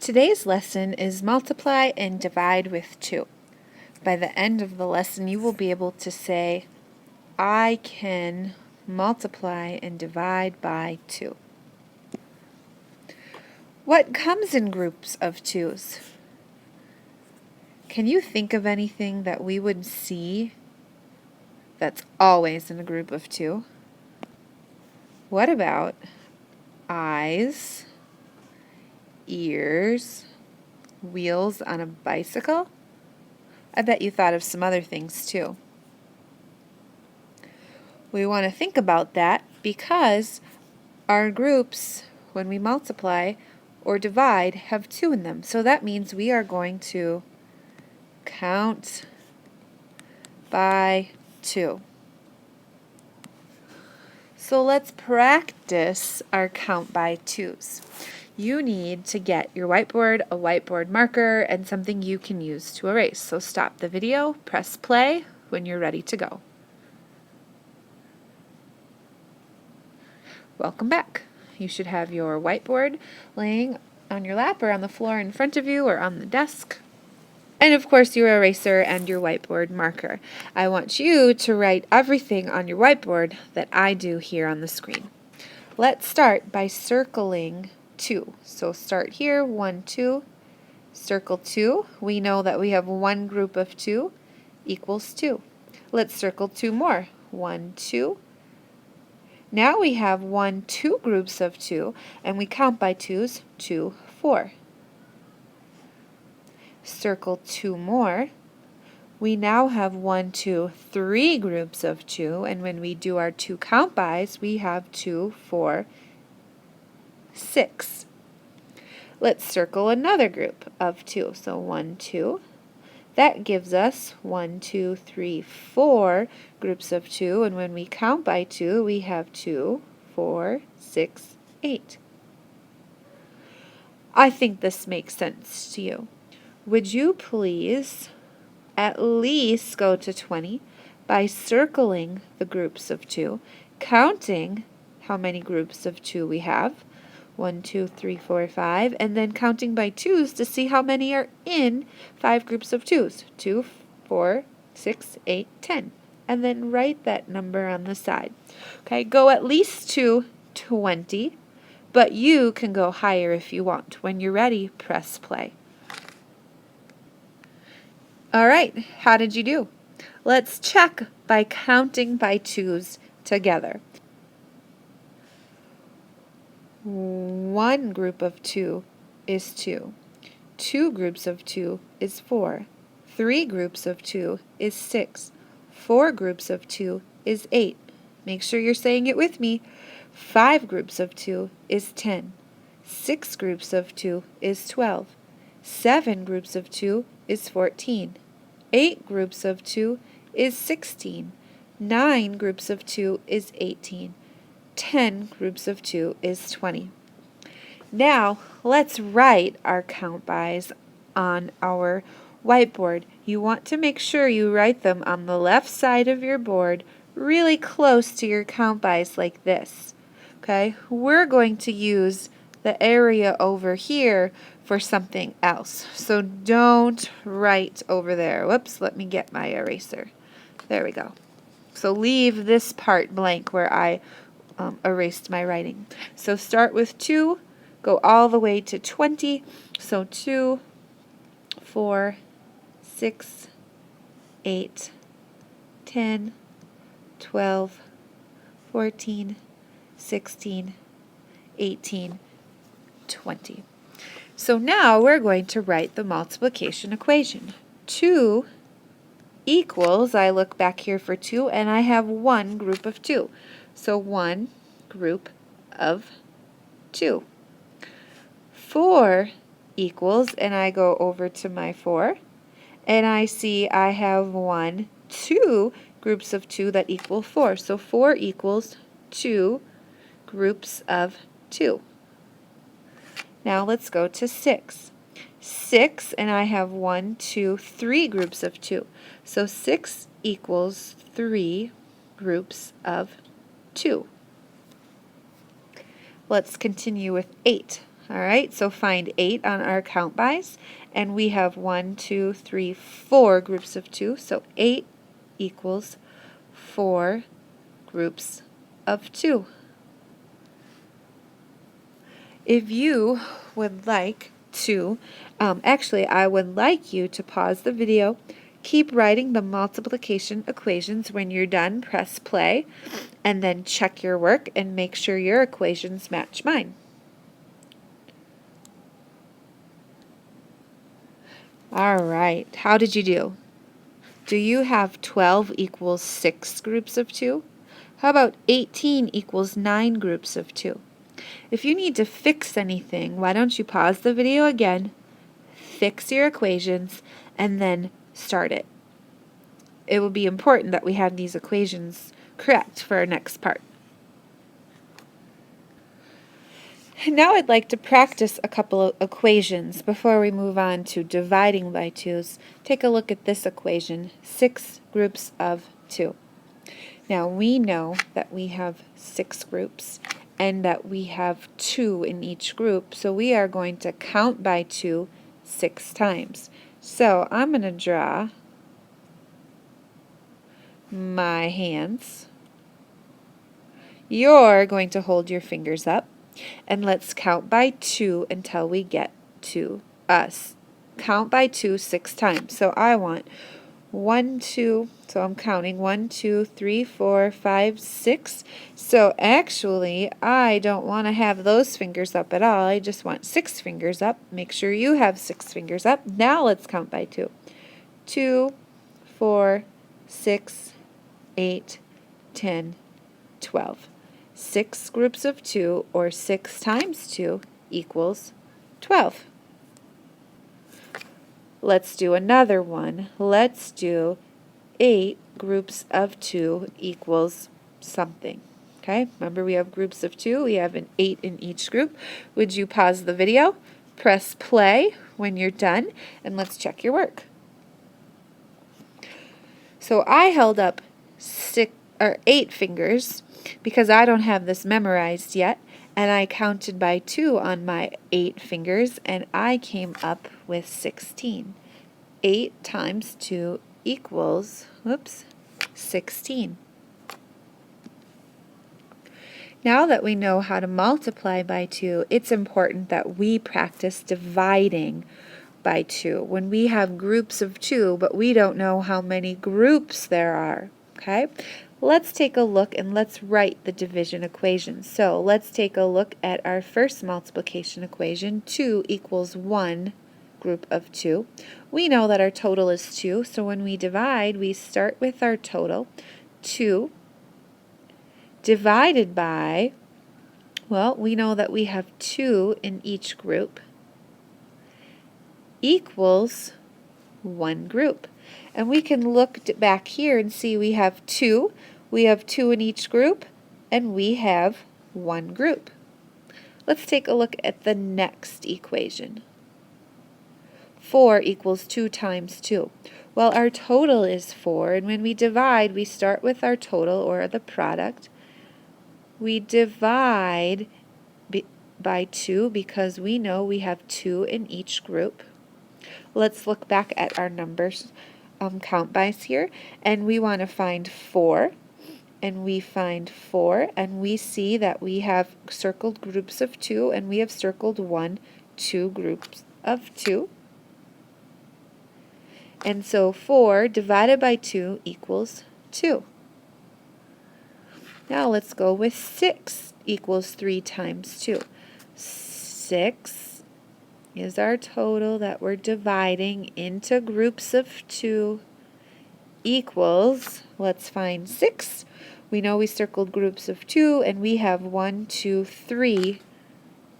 Today's lesson is multiply and divide with 2. By the end of the lesson, you will be able to say, I can multiply and divide by 2. What comes in groups of 2's? Can you think of anything that we would see that's always in a group of 2? What about eyes, ears, wheels on a bicycle? I bet you thought of some other things too. We want to think about that because our groups, when we multiply or divide, have 2 in them. So that means we are going to count by 2. So let's practice our count by 2's. You need to get your whiteboard, a whiteboard marker, and something you can use to erase. So stop the video, press play when you're ready to go. Welcome back. You should have your whiteboard laying on your lap or on the floor in front of you or on the desk. And of course your eraser and your whiteboard marker. I want you to write everything on your whiteboard that I do here on the screen. Let's start by circling 2. So start here, 1, 2, circle 2. We know that we have one group of 2 equals 2. Let's circle 2 more, 1, 2. Now we have 2 groups of 2, and we count by 2's, 2, 4. Circle 2 more. We now have 1, 2, 3 groups of 2, and when we do our 2 count bys, we have 2, 4, 6. Let's circle another group of 2. So 1, 2. That gives us 1, 2, 3, 4 groups of 2, and when we count by 2, we have 2, 4, 6, 8. I think this makes sense to you. Would you please at least go to 20 by circling the groups of 2, counting how many groups of 2 we have, 1, 2, 3, 4, 5, and then counting by 2's to see how many are in 5 groups of 2's, 2, 4, 6, 8, 10, and then write that number on the side. Okay, go at least to 20, but you can go higher if you want. When you're ready, press play. All right, how did you do? Let's check by counting by 2's together. 1 group of 2 is 2. 2 groups of 2 is 4. 3 groups of 2 is 6. 4 groups of 2 is 8. Make sure you're saying it with me. 5 groups of 2 is 10. 6 groups of 2 is 12. 7 groups of 2 is 14. 8 groups of 2 is 16. 9 groups of 2 is 18. 10 groups of 2 is 20. Now, let's write our count bys on our whiteboard. You want to make sure you write them on the left side of your board, really close to your count bys like this. Okay? We're going to use the area over here for something else. So don't write over there. Whoops, let me get my eraser. There we go. So leave this part blank where I erased my writing. So start with 2, go all the way to 20. So 2, 4, 6, 8, 10, 12, 14, 16, 18, 20. So now we're going to write the multiplication equation. 2 equals, I look back here for 2, and I have 1 group of 2. So 1 group of 2. 4 equals, and I go over to my 4, and I see I have 2 groups of 2 that equal 4. So 4 equals 2 groups of 2. Now let's go to 6. 6, and I have 1, 2, 3 groups of 2. So 6 equals 3 groups of 2. Let's continue with 8. All right, so find 8 on our count bys, and we have 1, 2, 3, 4 groups of 2, so 8 equals 4 groups of 2. If you would like to, actually I would like you to pause the video, keep writing the multiplication equations. When you're done, press play, and then check your work and make sure your equations match mine. All right, how did you do? Do you have 12 equals 6 groups of 2? How about 18 equals 9 groups of 2? If you need to fix anything, why don't you pause the video again, fix your equations, and then start it. It will be important that we have these equations correct for our next part. Now I'd like to practice a couple of equations before we move on to dividing by 2's. Take a look at this equation, 6 groups of 2. Now we know that we have 6 groups and that we have 2 in each group, so we are going to count by 2 6 times. So I'm going to draw my hands. You're going to hold your fingers up. And let's count by 2 until we get to us. Count by 2 6 times. So I want 1, 2, so I'm counting 1, 2, 3, 4, 5, 6. So actually, I don't want to have those fingers up at all. I just want 6 fingers up. Make sure you have 6 fingers up. Now let's count by 2. 2, 4, 6, 8, 10, 12. 6 groups of 2, or 6 times 2, equals 12. Let's do another one. Let's do 8 groups of 2 equals something. Okay, remember we have groups of 2. We have an 8 in each group. Would you pause the video, press play when you're done, and let's check your work. So I held up 8 fingers because I don't have this memorized yet, and I counted by 2 on my 8 fingers, and I came up with 16. 8 times 2 equals, 16. Now that we know how to multiply by 2, it's important that we practice dividing by 2. When we have groups of 2, but we don't know how many groups there are, okay? Let's take a look and let's write the division equation. So let's take a look at our first multiplication equation. 2 equals 1 group of 2. We know that our total is 2, so when we divide, we start with our total. 2 divided by, well, we know that we have 2 in each group, equals 1 group. And we can look back here and see we have 2. We have 2 in each group, and we have 1 group. Let's take a look at the next equation. 4 equals 2 times 2. Well, our total is 4, and when we divide, we start with our total, or the product. We divide by 2 because we know we have 2 in each group. Let's look back at our numbers, count bys here, and we want to find 4. And we find 4, and we see that we have circled groups of 2, and we have circled 1, 2 groups of 2. And so 4 divided by 2 equals 2. Now let's go with 6 equals 3 times 2. 6 is our total that we're dividing into groups of 2, equals, let's find 6. We know we circled groups of 2, and we have 1, 2, 3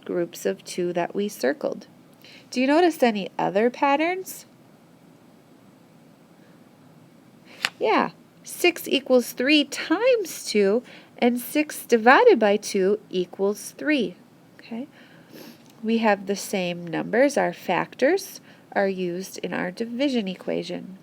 groups of 2 that we circled. Do you notice any other patterns? Yeah, 6 equals 3 times 2, and 6 divided by 2 equals 3. Okay, we have the same numbers. Our factors are used in our division equation.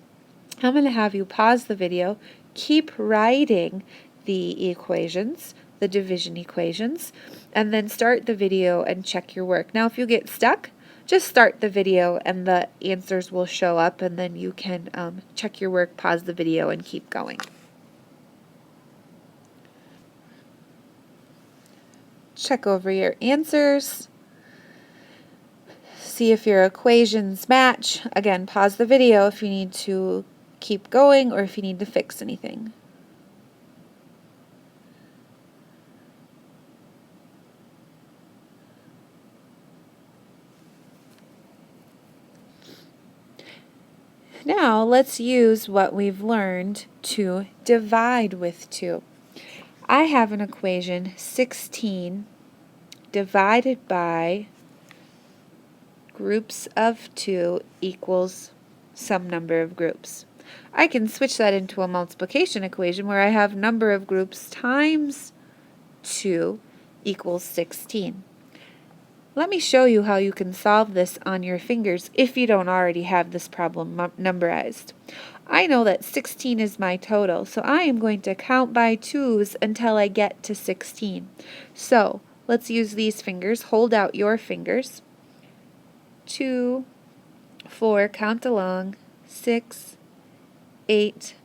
I'm going to have you pause the video, keep writing the equations, the division equations, and then start the video and check your work. Now, if you get stuck, just start the video and the answers will show up, and then you can check your work, pause the video, and keep going. Check over your answers. See if your equations match. Again, pause the video if you need to keep going or if you need to fix anything. Now let's use what we've learned to divide with 2. I have an equation 16 divided by groups of 2 equals some number of groups. I can switch that into a multiplication equation where I have number of groups times 2 equals 16. Let me show you how you can solve this on your fingers if you don't already have this problem numberized. I know that 16 is my total, so I am going to count by 2's until I get to 16. So let's use these fingers. Hold out your fingers. 2, 4, count along, 6, 8,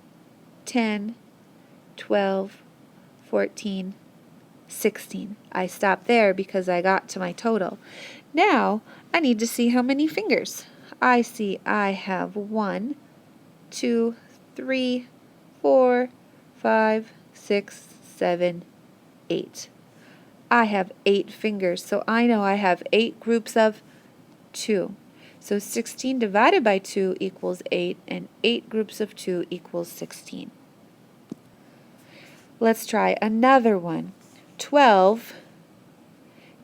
10, 12, 14, 16. I stopped there because I got to my total. Now I need to see how many fingers. I see I have 1, 2, 3, 4, 5, 6, 7, 8. I have 8 fingers, so I know I have 8 groups of 2. So 16 divided by 2 equals 8, and 8 groups of 2 equals 16. Let's try another one. 12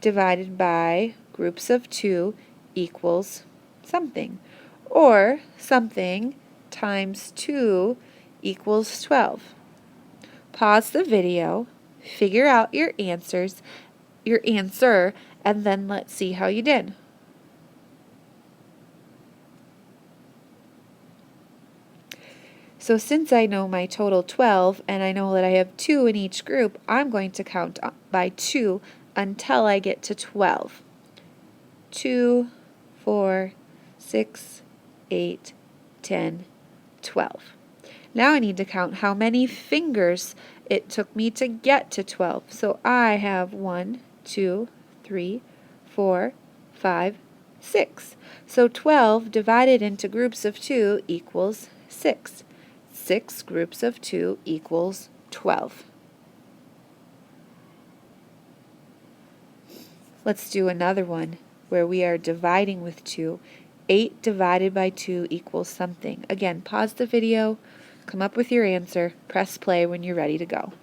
divided by groups of 2 equals something. Or something times 2 equals 12. Pause the video, figure out your answer, and then let's see how you did. So since I know my total 12 and I know that I have 2 in each group, I'm going to count by 2 until I get to 12. 2, 4, 6, 8, 10, 12. Now I need to count how many fingers it took me to get to 12. So I have 1, 2, 3, 4, 5, 6. So 12 divided into groups of 2 equals 6. 6 groups of 2 equals 12. Let's do another one where we are dividing with 2. 8 divided by 2 equals something. Again, pause the video, come up with your answer, press play when you're ready to go.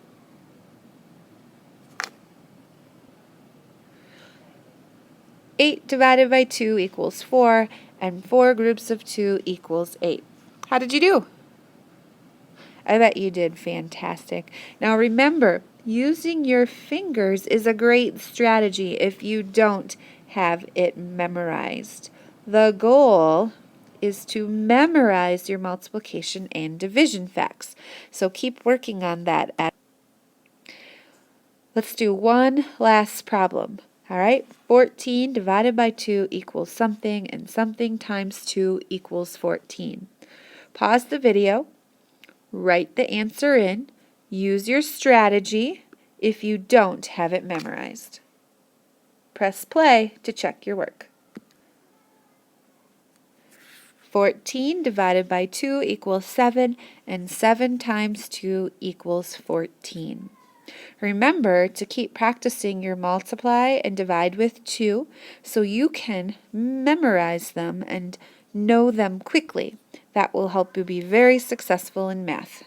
Eight divided by 2 equals 4, and 4 groups of 2 equals 8. How did you do? I bet you did fantastic. Now remember, using your fingers is a great strategy if you don't have it memorized. The goal is to memorize your multiplication and division facts. So keep working on that. Let's do one last problem. All right, 14 divided by 2 equals something, and something times 2 equals 14. Pause the video. Write the answer in. Use your strategy if you don't have it memorized. Press play to check your work. 14 divided by 2 equals 7, and 7 times 2 equals 14. Remember to keep practicing your multiply and divide with 2 so you can memorize them and know them quickly. That will help you be very successful in math.